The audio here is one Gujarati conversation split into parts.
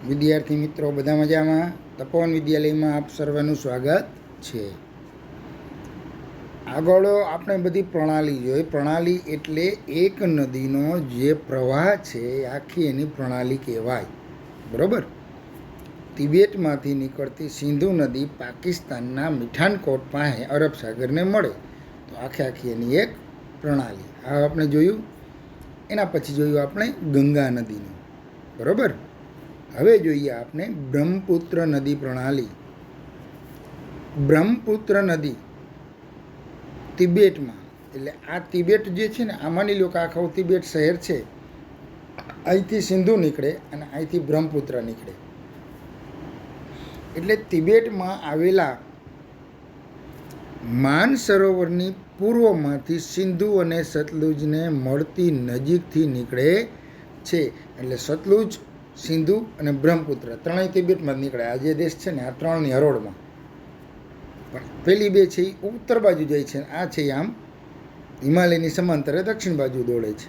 વિદ્યાર્થી મિત્રો બધા મજામાં? તપોવન વિદ્યાલયમાં આપ સર્વનું સ્વાગત છે. આગળ આપણે બધી પ્રણાલી જોઈ. પ્રણાલી એટલે એક નદીનો જે પ્રવાહ છે આખી એની પ્રણાલી કહેવાય, બરાબર. તિબેટમાંથી નીકળતી સિંધુ નદી પાકિસ્તાનના મીઠાનકોટ પાસે અરબ સાગરને મળે તો આખી એની એક પ્રણાલી. આ આપણે જોયું. એના પછી જોયું આપણે ગંગા નદીનું, બરાબર. હવે જોઈએ આપણે બ્રહ્મપુત્ર નદી પ્રણાલી. બ્રહ્મપુત્ર નદી તિબેટમાં, એટલે આ તિબેટ જે છે ને, આ માની લો કે આખું તિબેટ શહેર છે. અહીંથી સિંધુ નીકળે અને અહીંથી બ્રહ્મપુત્ર નીકળે. એટલે તિબેટમાં આવેલા માનસરોવરની પૂર્વમાંથી સિંધુ અને સતલુજને મળતી નજીકથી નીકળે છે. એટલે સતલુજ, સિંધુ અને બ્રહ્મપુત્ર ત્રણેય તિબેટમાં જ નીકળે. આ જે દેશ છે ને, આ ત્રણની હરોળમાં. પણ પેલી બે છે એ ઉત્તર બાજુ જાય છે, આ છે આમ હિમાલયની સમાંતરે દક્ષિણ બાજુ દોડે છે.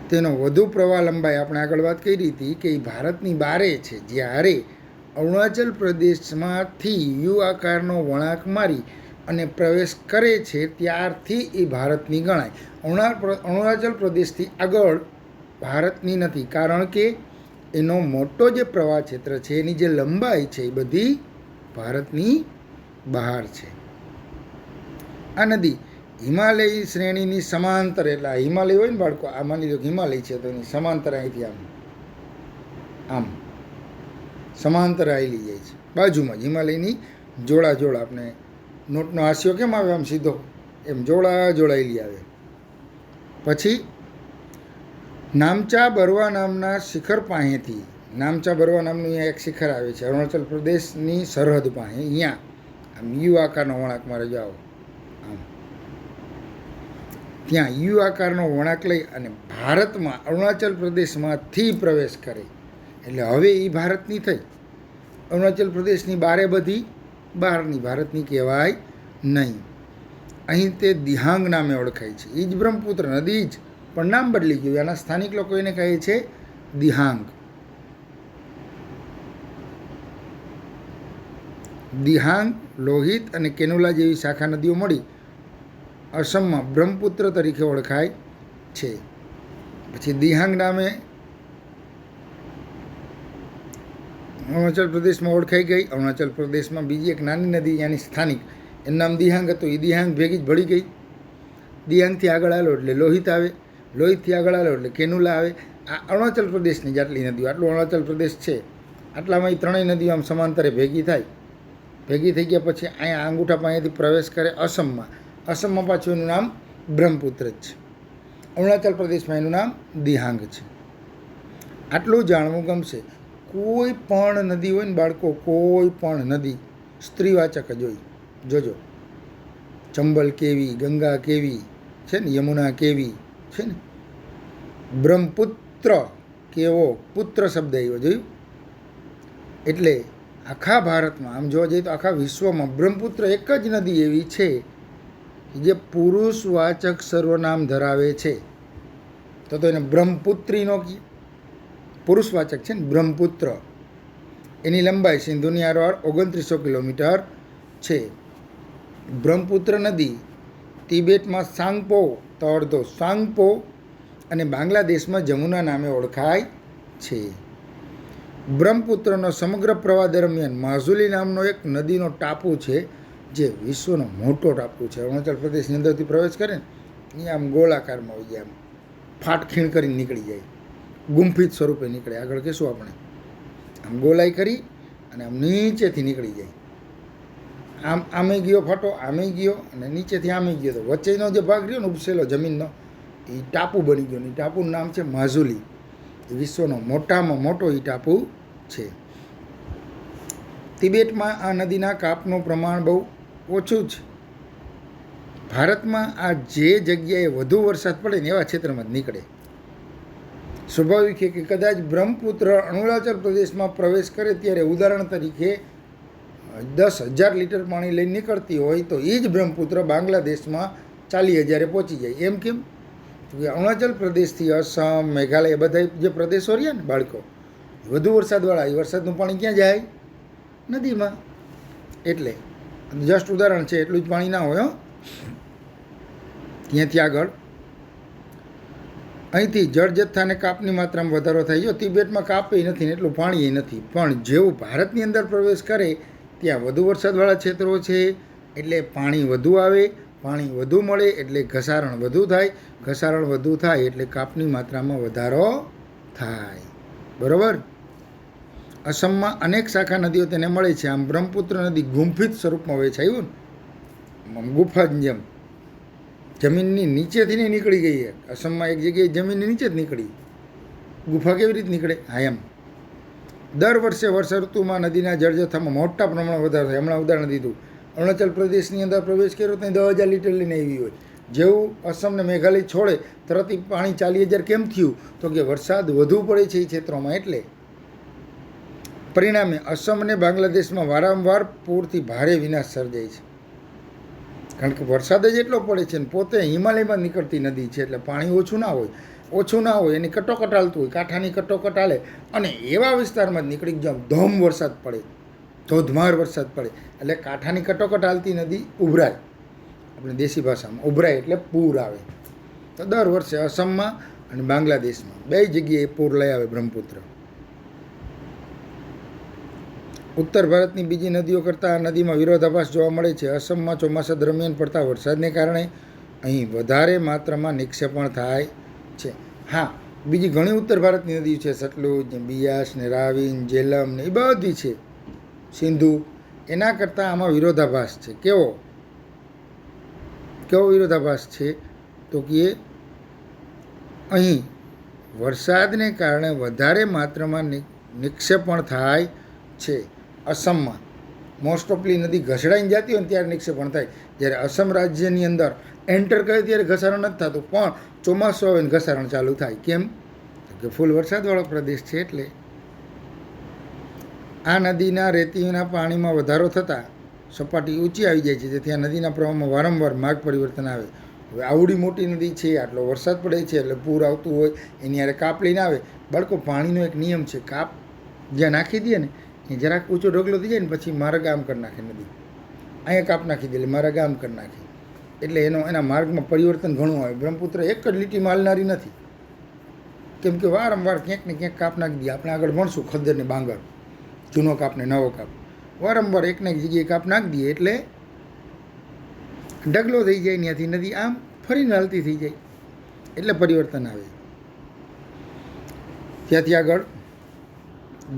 તેનો વધુ પ્રવાહ લંબાઈ આપણે આગળ વાત કરી હતી કે એ ભારતની બારે છે. જ્યારે અરુણાચલ પ્રદેશમાંથી યુ આકારનો વળાંક મારી અને પ્રવેશ કરે છે ત્યારથી એ ભારતની ગણાય. અરુણાચલ પ્રદેશથી આગળ ભારતની નથી, કારણ કે એનો મોટો જે પ્રવાહ ક્ષેત્ર છે એની જે લંબાઈ છે એ બધી ભારતની બહાર છે. આ નદી હિમાલય શ્રેણીની સમાંતર, એટલે આ હિમાલય હોય ને બાળકો, આ માની લો હિમાલય છે તો એની સમાંતર અહીંથી આમ સમાંતર આવેલી જાય છે બાજુમાં જ. હિમાલયની જોડા આપણે નોટનો હાસ્યો કેમ આવે આમ સીધો, એમ જોડાયેલી આવે. પછી નામચા બરવા નામના શિખર પાસેથી, નામચા બરવા નામનું અહીંયા એક શિખર આવે છે અરુણાચલ પ્રદેશની સરહદ પાસે. અહીંયા આમ યુ આકારનો વળાંક મારે જાઓ, આમ ત્યાં યુ આકારનો વળાંક લઈ અને ભારતમાં અરુણાચલ પ્રદેશમાંથી પ્રવેશ કરે. એટલે હવે એ ભારતની થઈ. અરુણાચલ પ્રદેશની બારે બધી બહારની, ભારતની કહેવાય નહીં. અહીં તે દિહાંગ નામે ઓળખાય છે. એ જ બ્રહ્મપુત્ર નદી જ, પણ નામ બદલી ગયું. આના સ્થાનિક લોકો એને કહે છે દિહાંગ. દિહાંગ, લોહિત અને કેનુલા જેવી શાખા નદીઓ મળી અસમમાં બ્રહ્મપુત્ર તરીકે ઓળખાય છે. પછી દિહાંગ નામે અરુણાચલ પ્રદેશમાં ઓળખાઈ ગઈ. અરુણાચલ પ્રદેશમાં બીજી એક નાની નદી ત્યાંની સ્થાનિક, એનું નામ દિહાંગ હતું. એ દિહાંગ ભેગી જ ભળી ગઈ. દિહાંગથી આગળ આલો એટલે લોહિત આવે, લોહિતથી આગળ આલો એટલે કેનુલા આવે. આ અરુણાચલ પ્રદેશની જેટલી નદીઓ, આટલું અરુણાચલ પ્રદેશ છે, આટલામાં એ ત્રણેય નદીઓ આમ સમાંતરે ભેગી થાય. ભેગી થઈ ગયા પછી અહીંયા અંગૂઠા પાસેથી પ્રવેશ કરે અસમમાં. અસમમાં પાછું એનું નામ બ્રહ્મપુત્ર જ છે. અરુણાચલ પ્રદેશમાં એનું નામ દિહાંગ છે. આટલું જાણવું ગમશે. કોઈ પણ નદી હોય ને બાળકો, કોઈ પણ નદી સ્ત્રીવાચક જ હોય. જોજો, ચંબલ કેવી, ગંગા કેવી છે ને, યમુના કેવી છે ને, બ્રહ્મપુત્ર કેવો, પુત્ર શબ્દ આવ્યો, જોયું. એટલે આખા ભારતમાં આમ જોવા જઈએ તો આખા વિશ્વમાં બ્રહ્મપુત્ર એક જ નદી એવી છે જે પુરુષવાચક સર્વનામ ધરાવે છે. તો એને બ્રહ્મપુત્રીનો પુરુષવાચક છે ને, બ્રહ્મપુત્ર. એની લંબાઈ સિંધુની આરવાર 2900 કિલોમીટર છે. બ્રહ્મપુત્ર નદી તિબેટમાં સાંગપો, તો અડધો સાંગપો, અને બાંગ્લાદેશમાં જમુના નામે ઓળખાય છે. બ્રહ્મપુત્રનો સમગ્ર પ્રવાહ દરમિયાન માઝુલી નામનો એક નદીનો ટાપુ છે, જે વિશ્વનો મોટો ટાપુ છે. અરુણાચલ પ્રદેશની અંદરથી પ્રવેશ કરે ને એ આમ ગોળાકારમાં હોય જાય, આમ ફાટખીણ કરીને નીકળી જાય, ગુંફિત સ્વરૂપે નીકળે. આગળ કહેશું આપણે. આમ ગોલાઈ કરી અને આમ નીચેથી નીકળી જાય. આમ આમે ગયો ફાટો, આમે ગયો અને નીચેથી આમે ગયો, તો વચ્ચેનો જે ભાગ રહ્યો ને ઉપસેલો જમીનનો, એ ટાપુ બની ગયો. એ ટાપુનું નામ છે માઝુલી. એ વિશ્વનો મોટામાં મોટો એ ટાપુ છે. તિબેટમાં આ નદીના કાપનું પ્રમાણ બહુ ઓછું છે. ભારતમાં આ જે જગ્યાએ વધુ વરસાદ પડે ને એવા ક્ષેત્રમાં જ નીકળે. સ્વાભાવિક છે કે કદાચ બ્રહ્મપુત્ર અરુણાચલ પ્રદેશમાં પ્રવેશ કરે ત્યારે ઉદાહરણ તરીકે 10,000 લીટર પાણી લઈને નીકળતી હોય તો એ જ બ્રહ્મપુત્ર બાંગ્લાદેશમાં 40,000 પહોંચી જાય. એમ કેમ? અરુણાચલ પ્રદેશથી અસમ, મેઘાલય બધા જે પ્રદેશો રહ્યા ને બાળકો, વધુ વરસાદવાળા એ વરસાદનું પાણી ક્યાં જાય? નદીમાં. એટલે જસ્ટ ઉદાહરણ છે, એટલું જ પાણી ના હોય. ત્યાંથી આગળ અહીંથી જળ જથ્થાને કાપની માત્રામાં વધારો થાય. જો તિબેટમાં કાપે નથી ને એટલું પાણી નથી, પણ જેવું ભારતની અંદર પ્રવેશ કરે ત્યાં વધુ વરસાદવાળા ક્ષેત્રો છે એટલે પાણી વધુ આવે, પાણી વધુ મળે એટલે ઘસારણ વધુ થાય, ઘસારણ વધુ થાય એટલે કાપની માત્રામાં વધારો થાય. બરાબર. અસમમાં અનેક શાખા નદીઓ તેને મળે છે. આમ બ્રહ્મપુત્ર નદી ગુંફિત સ્વરૂપમાં વેચાયું ને ગુફાની જેમ જમીનની નીચેથી નહીં નીકળી ગઈ. અસમમાં એક જગ્યાએ જમીનની નીચે જ નીકળી. ગુફા કેવી રીતે નીકળે? હા, એમ. દર વર્ષે વર્ષા ઋતુમાં નદીના જળજથ્થામાં મોટા પ્રમાણમાં વધારો થાય. હમણાં ઉદાહરણ દીધું, અરુણાચલ પ્રદેશની અંદર પ્રવેશ કર્યો ત્યાં 10,000 લીટર લઈને આવી હોય. જેવું અસમ ને મેઘાલય છોડે તરત પાણી 40,000 કેમ થયું? તો કે વરસાદ વધુ પડે છે એ ક્ષેત્રોમાં. એટલે પરિણામે અસમ અને બાંગ્લાદેશમાં વારંવાર પૂરથી ભારે વિનાશ સર્જાય છે. કારણ કે વરસાદ જ એટલો પડે છે ને પોતે હિમાલયમાં નીકળતી નદી છે એટલે પાણી ઓછું ના હોય એની કટોકટ હાલતું હોય, કાંઠાની કટોકટ હાલે અને એવા વિસ્તારમાં જ નીકળી જામ ધોમ વરસાદ પડે, ધોધમાર વરસાદ પડે એટલે કાંઠાની કટોકટ હાલતી નદી ઉભરાય. આપણે દેશી ભાષામાં ઉભરાય એટલે પૂર આવે. તો દર વર્ષે અસમમાં અને બાંગ્લાદેશમાં બે જગ્યાએ પૂર લઈ આવે બ્રહ્મપુત્ર. ઉત્તર ભારતની બીજી નદીઓ કરતાં આ નદીમાં વિરોધાભાસ જોવા મળે છે. અસમમાં ચોમાસા દરમિયાન પડતા વરસાદને કારણે અહીં વધારે માત્રામાં નિક્ષેપણ થાય છે. હા, બીજી ઘણી ઉત્તર ભારતની નદીઓ છે, સતલુજ ને બિયાસ ને રાવી ને જેલમ ને એ બધી છે, સિંધુ. એના કરતાં આમાં વિરોધાભાસ છે. કેવો વિરોધાભાસ છે? તો કે અહીં વરસાદને કારણે વધારે માત્રામાં નિક્ષેપણ થાય છે. અસમમાં મોસ્ટ ઓફલી નદી ઘસડાઈને જતી હોય ને ત્યારે નિક્ષેપણ થાય. જ્યારે અસમ રાજ્યની અંદર એન્ટર કરે ત્યારે ઘસારણ નથી થતું, પણ ચોમાસું આવે ને ઘસારણ ચાલુ થાય. કેમ? કે ફૂલ વરસાદવાળો પ્રદેશ છે. એટલે આ નદીના રેતીના પાણીમાં વધારો થતાં સપાટી ઊંચી આવી જાય છે, જેથી આ નદીના પ્રવાહમાં વારંવાર માર્ગ પરિવર્તન આવે. હવે આવડી મોટી નદી છે, આટલો વરસાદ પડે છે એટલે પૂર આવતું હોય, એની યારે કાપ લઈને આવે. બાળકો, પાણીનો એક નિયમ છે, કાપ જ્યાં નાખી દે ને એ જરાક ઊંચો ઢગલો થઈ જાય ને પછી મારા ગામ કરી નાખે નદી. અહીંયા કાપ નાખી દે એટલે મારા ગામ કરી નાખે. એટલે એના માર્ગમાં પરિવર્તન ઘણું આવે. બ્રહ્મપુત્ર એક જ લીટીમાં હાલનારી નથી, કેમ કે વારંવાર ક્યાંક ને ક્યાંક કાપ નાખી દે. આપણે આગળ ભણશું ખદ્દર ને બાંગર, જૂનો કાપ ને નવો કાપ. વારંવાર એક ને એક જગ્યાએ કાપ નાખી દઈએ એટલે ઢગલો થઈ જાય, ત્યાંથી નદી આમ ફરીને હાલતી થઈ જાય એટલે પરિવર્તન આવે. ત્યાંથી આગળ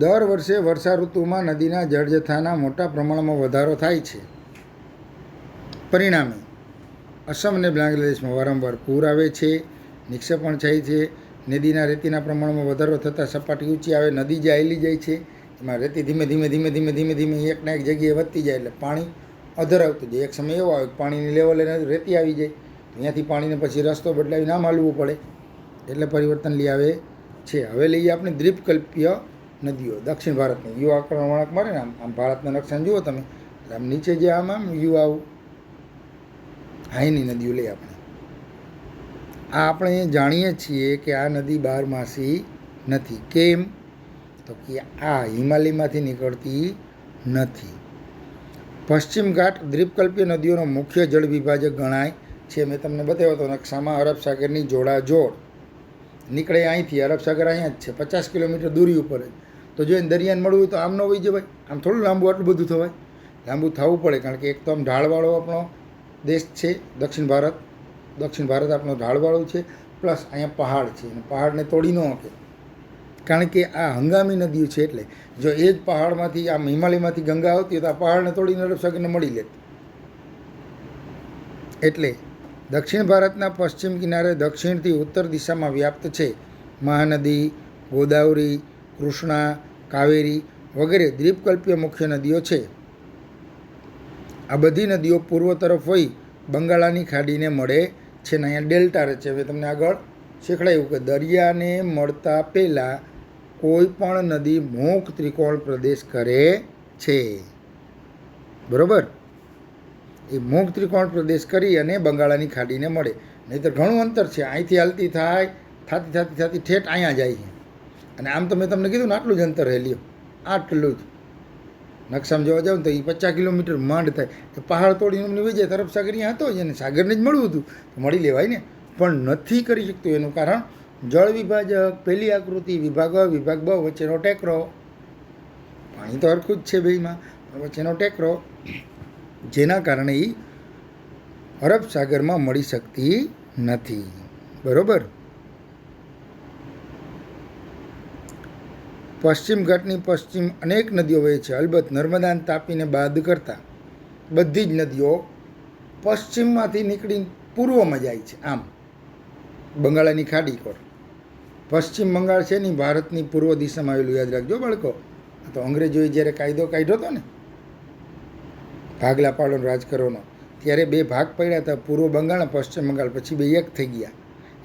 દર વર્ષે વર્ષા ઋતુમાં નદીના જળજથ્થાના મોટા પ્રમાણમાં વધારો થાય છે. પરિણામે અસમ અને બાંગ્લાદેશમાં વારંવાર પૂર આવે છે, નિક્ષેપણ થાય છે. નદીના રેતીના પ્રમાણમાં વધારો થતાં સપાટી ઊંચી આવે, નદી જે હાલી જાય છે એમાં રેતી ધીમે ધીમે એકના એક જગ્યાએ વધતી જાય એટલે પાણી અધર આવતું જાય. એક સમય એવો આવે કે પાણીની લેવલે રેતી આવી જાય, અહીંયાથી પાણીને પછી રસ્તો બદલાવીને આમ હાલવું પડે એટલે પરિવર્તન લઈ આવે છે. હવે લઈએ આપણે દ્વીપકલ્પીય નદીઓ. દક્ષિણ ભારતની યુ આકારનો વળાંક મારે ને આમ ભારતના નકશાને જુઓ તમે, એટલે આમ નીચે જે આમ યુ આવું હાઈની નદીઓ લઈએ આપણે. આપણે જાણીએ છીએ કે આ નદી 12 માસી નથી. કેમ? તો કે આ હિમાલયમાંથી નીકળતી નથી. પશ્ચિમ ઘાટ દ્વીપકલ્પીય નદીઓનો મુખ્ય જળ વિભાજક ગણાય છે. મેં તમને બતાવ્યો હતો નકશામાં, અરબ સાગરની જોડાજોડ નીકળે અહીંથી. અરબ સાગર અહીંયા જ છે, 50 કિલોમીટર દૂરી ઉપર જ. તો જો એને દરિયાને મળવું હોય તો આમ ન હોય જવાય, આમ થોડું લાંબુ આટલું બધું થવાય, લાંબુ થવું પડે. કારણ કે એક તો આમ ઢાળવાળો આપણો દેશ છે દક્ષિણ ભારત આપણો ઢાળવાળું છે, પ્લસ અહીંયા પહાડ છે અને પહાડને તોડી ન શકે. કારણ કે આ હંગામી નદીઓ છે એટલે જો એ જ પહાડમાંથી આમ હિમાલયમાંથી ગંગા આવતી હોય તો આ પહાડને તોડીને અરબ સાગરને મળી લે. એટલે દક્ષિણ ભારતના પશ્ચિમ કિનારે દક્ષિણથી ઉત્તર દિશામાં વ્યાપ્ત છે. મહાનદી, ગોદાવરી, કૃષ્ણા, કાવેરી વગેરે દ્વીપકલ્પીય મુખ્ય નદીઓ છે. આ બધી નદીઓ પૂર્વ તરફ વહી બંગાળાની ખાડીને મળે છે ને અહીંયા ડેલ્ટા રચે. હવે તમને આગળ શીખડાયું કે દરિયાને મળતા પહેલાં કોઈ પણ નદી મુખ ત્રિકોણ પ્રદેશ કરે છે. બરાબર? એ મુખ ત્રિકોણ પ્રદેશ કરી અને બંગાળાની ખાડીને મળે. નહીંતર ઘણું અંતર છે, અહીંથી હાલતી થતી ઠેઠ અહીંયા જાય છે. અને આમ તો મેં તમને કીધું ને આટલું જ અંતર હેલ્યો, આટલું જ. નકશામાં જોવા જાવ તો એ 50 કિલોમીટર માંડ થાય. એ પહાડ તોડીને અમને વહી જાય. અરબ સાગર અહીંયા હતો જ, અને સાગરને જ મળવું હતું તો મળી લેવાય ને, પણ નથી કરી શકતું. એનું કારણ જળ વિભાજક, પહેલી આકૃતિ, વિભાગ અ, વિભાગ બ, વચ્ચેનો ટેકરો. પાણી તો હરખું જ છે બેયમાં, વચ્ચેનો ટેકરો, જેના કારણે એ અરબ સાગરમાં મળી શકતી નથી. બરોબર. પશ્ચિમ ઘાટની પશ્ચિમ અનેક નદીઓ વહે છે. અલબત્ત નર્મદા અને તાપીને બાદ કરતાં બધી જ નદીઓ પશ્ચિમમાંથી નીકળીને પૂર્વમાં જાય છે. આમ બંગાળાની ખાડી પર પશ્ચિમ બંગાળ છે ને ભારતની પૂર્વ દિશામાં આવેલું, યાદ રાખજો બાળકો. તો અંગ્રેજોએ જ્યારે કાયદો કાઢ્યો હતો ને ભાગલા પાડોનો રાજ કરવાનો, ત્યારે 2 ભાગ પડ્યા હતા, પૂર્વ બંગાળ અને પશ્ચિમ બંગાળ. પછી 2 એક થઈ ગયા.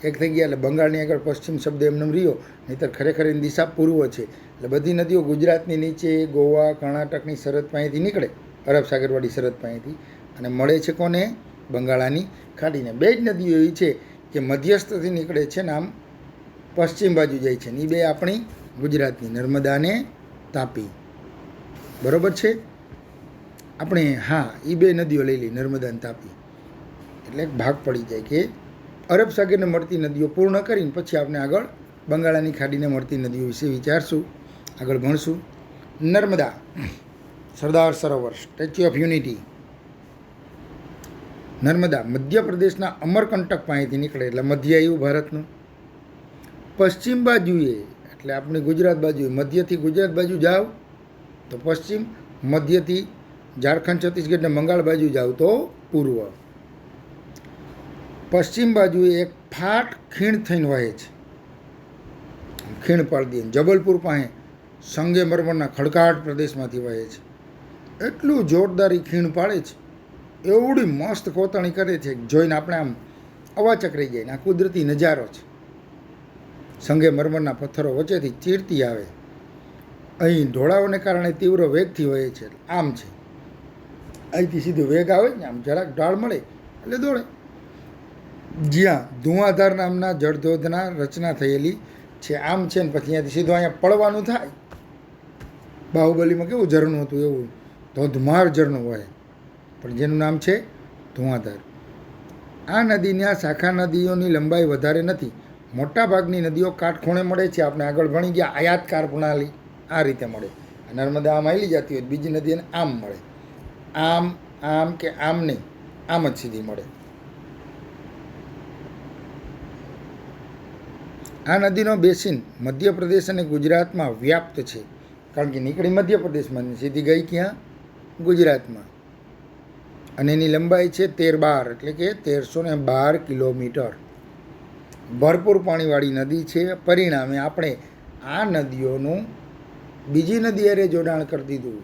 એટલે બંગાળની આગળ પશ્ચિમ શબ્દ એમને રહ્યો, નહીંતર ખરેખર એની દિશા પૂર્વ છે. એટલે બધી નદીઓ ગુજરાતની નીચે ગોવા, કર્ણાટકની સરહદ પાસેથી નીકળે, અરબ સાગરવાળી સરહદ પાસેથી, અને મળે છે કોને? બંગાળાની ખાડીને. 2 જ નદીઓ એવી છે કે મધ્યસ્થથી નીકળે છે ને આમ પશ્ચિમ બાજુ જાય છે. એ 2 આપણી ગુજરાતની, નર્મદા અને તાપી. બરોબર છે. આપણે હા એ 2 નદીઓ લઈ લઈ, નર્મદા અને તાપી. એટલે એક ભાગ પડી જાય કે અરબ સાગરને મળતી નદીઓ પૂર્ણ કરીને પછી આપણે આગળ બંગાળાની ખાડીને મળતી નદીઓ વિશે વિચારશું, આગળ ભણશું. Narmada, Sardar Sarovar, statue of unity. Narmada મધ્યપ્રદેશના અમરકંટક પાસેથી નીકળે, એટલે મધ્ય આવ્યું ભારતનું. પશ્ચિમ બાજુએ એટલે આપણી ગુજરાત બાજુએ, મધ્યથી ગુજરાત બાજુ જાઓ તો પશ્ચિમ, મધ્યથી ઝારખંડ, છત્તીસગઢ ને બંગાળ બાજુ જાઓ તો પૂર્વ. પશ્ચિમ બાજુએ એક ફાટ ખીણ થઈને વહે છે. ખીણ પાડી દે. જબલપુર પાસે સંગેમરમરના ખડકાટ પ્રદેશમાંથી વહે છે. એટલું જોરદારી ખીણ પાડે છે, એવડી મસ્ત કોતરણી કરે છે, જોઈને આપણે આમ અવાચક રહી જાય. આ કુદરતી નજારો છે. સંગેમરમરના પથ્થરો વચ્ચેથી ચીરતી આવે. અહીં ઢોળાવોને કારણે તીવ્ર વેગથી વહે છે. આમ છે, અહીંથી સીધો વેગ આવે ને, આમ જરાક ઢાળ મળે એટલે દોડે. જ્યાં ધુઆધાર નામના જળધોધના રચના થયેલી છે. આમ છે ને પછી અહીંયાથી સીધું અહીંયા પડવાનું થાય. બાહુબલીમાં કેવું ઝરણું હતું એવું ધોધમાર ઝરણું હોય, પણ જેનું નામ છે ધુઆધાર. આ નદીની આ શાખા નદીઓની લંબાઈ વધારે નથી. મોટાભાગની નદીઓ કાટખૂણે મળે છે. આપણે આગળ ભણી ગયા આયાતકાર પ્રણાલી, આ રીતે મળે. નર્મદા આમ હાલી જતી હોય, બીજી નદી એને આમ મળે. આમ આમ કે આમ નહીં, આમ જ સીધી મળે. આ નદીનો બેસિન મધ્યપ્રદેશ અને ગુજરાતમાં વ્યાપ્ત છે, કારણ કે નીકળી મધ્યપ્રદેશમાં, સીધી ગઈ ક્યાં? ગુજરાતમાં. અને એની લંબાઈ છે 13-12, એટલે કે 1312 કિલોમીટર. ભરપૂર પાણીવાળી નદી છે. પરિણામે આપણે આ નદીઓનું બીજી નદી અરે જોડાણ કરી દીધું.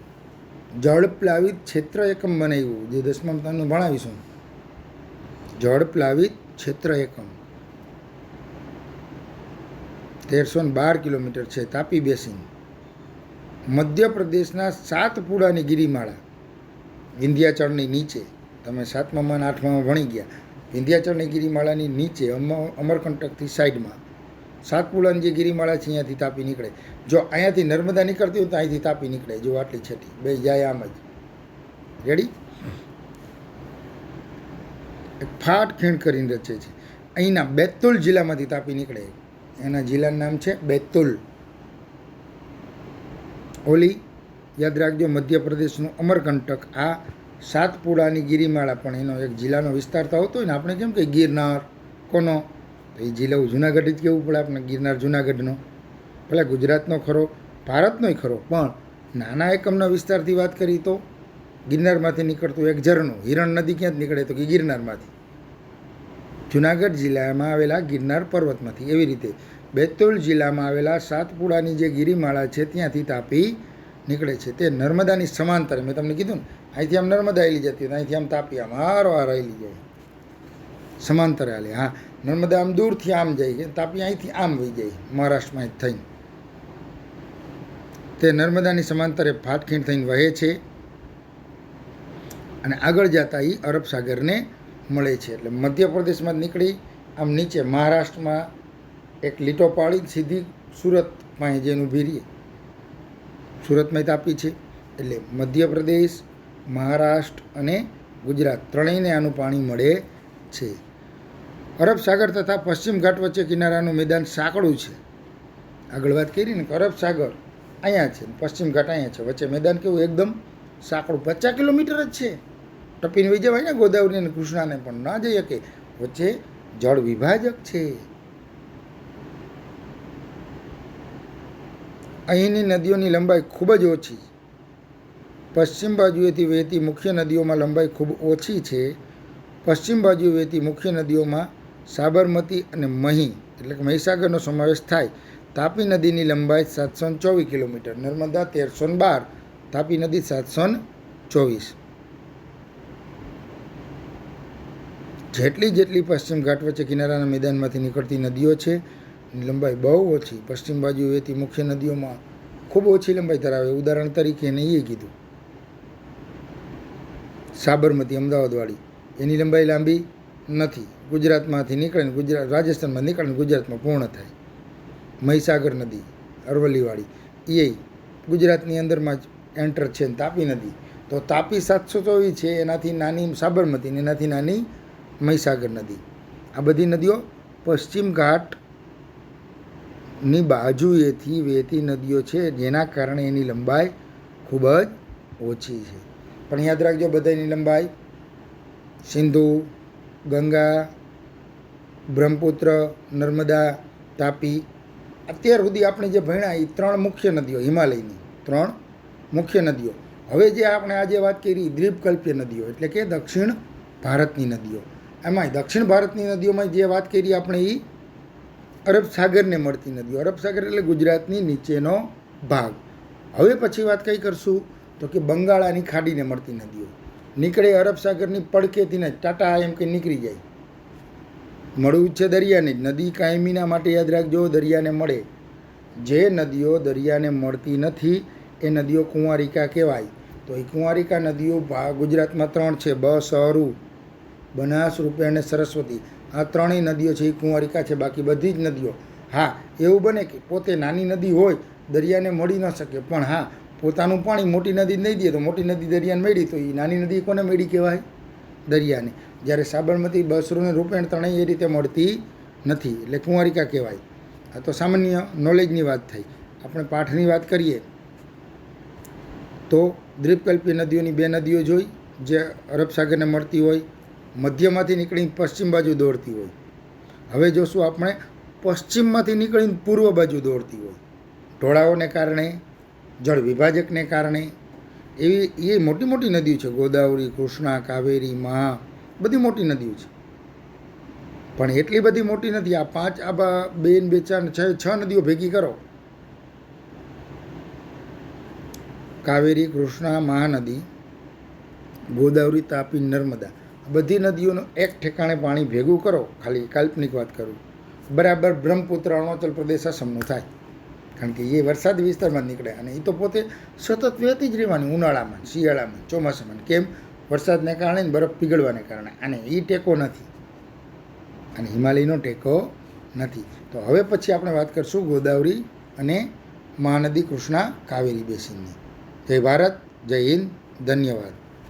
જળપ્લાવિત ક્ષેત્ર એકમ બનાવ્યું, જે 10માં તમને ભણાવીશું. જળપ્લાવિત ક્ષેત્ર એકમ 1312 કિલોમીટર છે. તાપી બેસિન મધ્યપ્રદેશના સાતપુડાની ગિરિમાળા, વિંધ્યાચળની નીચે, તમે 7મા અને 8મામાં ભણી ગયા. વિંધ્યાચળની ગિરિમાળાની નીચે અમરકંટકથી સાઈડમાં સાતપુડાની જે ગિરિમાળા છે અહીંયાથી તાપી નીકળે. જો અહીંયાથી નર્મદા નીકળતી હોય તો અહીંથી તાપી નીકળે. જો આટલી છેટી 2 જાય આમ જ. રેડી? એક ફાટ ખીણ કરીને રચે છે. અહીંના બેતુલ જિલ્લામાંથી તાપી નીકળે. એના જિલ્લાનું નામ છે બેતુલ. ઓલી યાદ રાખજો, મધ્યપ્રદેશનું અમરકંટક. આ સાતપુડાની ગિરિમાળા પણ એનો એક જિલ્લાનો વિસ્તાર તો આવતો હોય ને. આપણે કેમ કે ગિરનાર કોનો, તો એ જિલ્લો જુનાગઢ જ કહેવું પડે આપણે. ગિરનાર જુનાગઢનો, ભલે ગુજરાતનો ખરો, ભારતનોય ખરો, પણ નાના એકમના વિસ્તારથી વાત કરી તો ગિરનારમાંથી નીકળતું એક ઝરણું, હિરણ નદી ક્યાંથી નીકળે તો કે ગિરનારમાંથી, જુનાગઢ જિલ્લામાં આવેલા ગિરનાર પર્વતમાંથી. એવી રીતે બેતુલ જિલ્લામાં આવેલા સાતપુડાની જે ગિરિમાળા છે ત્યાંથી તાપી નીકળે છે. તે નર્મદાની સમાંતર, મેં તમને કીધું ને, અહીંથી આમ નર્મદા આવેલી જતી હોય, અહીંથી આમ તાપી આમ હારવાર આવેલી જાય, સમાંતર હાલે. હા, નર્મદા આમ દૂરથી આમ જાય છે, તાપી અહીંથી આમ વહી જાય, મહારાષ્ટ્રમાં જ થઈને. તે નર્મદાની સમાંતરે ફાટખીણ થઈને વહે છે અને આગળ જતા એ અરબ સાગરને મળે છે. એટલે મધ્યપ્રદેશમાં નીકળી આમ નીચે મહારાષ્ટ્રમાં એક લીટો પાડી સીધી સુરત પાસે જઈને ઊભી રહીએ. સુરતમાં તાપી છે, એટલે મધ્યપ્રદેશ, મહારાષ્ટ્ર અને ગુજરાત ત્રણેયને આનું પાણી મળે છે. અરબ સાગર તથા પશ્ચિમ ઘાટ વચ્ચે કિનારાનું મેદાન સાંકડું છે. આગળ વાત કરી ને કે અરબ સાગર અહીંયા છે, પશ્ચિમ ઘાટ અહીંયા છે, વચ્ચે મેદાન કેવું એકદમ સાંકડું. 50 કિલોમીટર જ છે. ટપીને વહી જવાય ને ગોદાવરી અને કૃષ્ણાને, પણ ના જઈ શકે. વચ્ચે જળ વિભાજક છે. અહીંની નદીઓની લંબાઈ ખૂબ જ ઓછી. પશ્ચિમ બાજુએથી વહેતી મુખ્ય નદીઓમાં લંબાઈ ખૂબ ઓછી છે. પશ્ચિમ બાજુ વહેતી મુખ્ય નદીઓમાં સાબરમતી અને મહી એટલે કે મહીસાગરનો સમાવેશ થાય. તાપી નદીની લંબાઈ 724 કિલોમીટર, નર્મદા 1312, તાપી નદી 724. જેટલી પશ્ચિમ ઘાટ વચ્ચે કિનારાના મેદાનમાંથી નીકળતી નદીઓ છે એની લંબાઈ બહુ ઓછી. પશ્ચિમ બાજુ વહેતી મુખ્ય નદીઓમાં ખૂબ ઓછી લંબાઈ ધરાવે. ઉદાહરણ તરીકે એને એ કીધું સાબરમતી અમદાવાદવાળી, એની લંબાઈ લાંબી નથી. ગુજરાતમાંથી નીકળે રાજસ્થાનમાં નીકળે ગુજરાતમાં પૂર્ણ થાય. મહીસાગર નદી અરવલ્લીવાળી એ ગુજરાતની અંદરમાં જ એન્ટર છે. તાપી નદી તો તાપી 724 છે, એનાથી નાની સાબરમતી ને એનાથી નાની મહીસાગર નદી. આ બધી નદીઓ પશ્ચિમ ઘાટની બાજુએથી વહેતી નદીઓ છે, જેના કારણે એની લંબાઈ ખૂબ જ ઓછી છે. પણ યાદ રાખજો, બધાની લંબાઈ સિંધુ, ગંગા, બ્રહ્મપુત્ર, નર્મદા, તાપી, અત્યાર સુધી આપણે જે ભણ્યા એ 3 મુખ્ય નદીઓ, હિમાલયની 3 મુખ્ય નદીઓ. હવે જે આપણે આજે વાત કરી દ્વીપકલ્પીય નદીઓ એટલે કે દક્ષિણ ભારતની નદીઓ. એમાંય દક્ષિણ ભારતની નદીઓમાં જે વાત કરી આપણે એ અરબ સાગરને મળતી નદીઓ. અરબ સાગર એટલે ગુજરાતની નીચેનો ભાગ. હવે પછી વાત કઈ કરશું તો કે બંગાળાની ખાડીને મળતી નદીઓ. નીકળે અરબ સાગરની પડખેથી ને ટાટા એમ કે નીકળી જાય. મળવું છે દરિયાને જ. નદી કાયમીના માટે યાદ રાખજો, દરિયાને મળે. જે નદીઓ દરિયાને મળતી નથી એ નદીઓ કુંવારિકા કહેવાય. તો એ કુંવારિકા નદીઓ ગુજરાતમાં 3 છે: સહરુ, બનાસ, રૂપે અને સરસ્વતી. આ 3 નદીઓ છે એ કુંવારિકા છે. બાકી બધી જ નદીઓ, હા એવું બને કે પોતે નાની નદી હોય દરિયાને મળી ન શકે, પણ હા પોતાનું પાણી મોટી નદી નહીં દે તો મોટી નદી દરિયાને મળી, તો એ નાની નદી કોને મળી કહેવાય? દરિયાને. જ્યારે સાબરમતી, બસરૂ અને રૂપેણ ત્રણેય એ રીતે મળતી નથી, એટલે કુંવારિકા કહેવાય. આ તો સામાન્ય નોલેજની વાત થઈ. આપણે પાઠની વાત કરીએ તો દ્વીપકલ્પીય નદીઓની 2 નદીઓ જોઈ, જે અરબ સાગરને મળતી હોય, મધ્યમાંથી નીકળીને પશ્ચિમ બાજુ દોડતી હોય. હવે જોશું આપણે પશ્ચિમમાંથી નીકળીને પૂર્વ બાજુ દોડતી હોય. ઢોળાવોને કારણે, જળ વિભાજકને કારણે. એવી એ મોટી મોટી નદીઓ છે. ગોદાવરી, કૃષ્ણા, કાવેરી, મહા, બધી મોટી નદીઓ છે. પણ એટલી બધી મોટી નથી. આ 5, આ 2 ને 2 4 6 નદીઓ ભેગી કરો. કાવેરી, કૃષ્ણા, મહાનદી, ગોદાવરી, તાપી, નર્મદા, બધી નદીઓનું એક ઠેકાણે પાણી ભેગું કરો, ખાલી કાલ્પનિક વાત કરું, બરાબર બ્રહ્મપુત્ર અરુણાચલ પ્રદેશ અસમનું થાય. કારણ કે એ વરસાદી વિસ્તારમાં જ નીકળે અને એ તો પોતે સતત વહેતી જ રહેવાની, ઉનાળામાં, શિયાળામાં, ચોમાસામાં. કેમ? વરસાદને કારણે, બરફ પીગળવાને કારણે. અને એ ટેકો નથી, અને હિમાલયનો ટેકો નથી. તો હવે પછી આપણે વાત કરીશું ગોદાવરી અને મહાનદી, કૃષ્ણા, કાવેરી બેસિનની. જય ભારત, જય હિન્દ, ધન્યવાદ.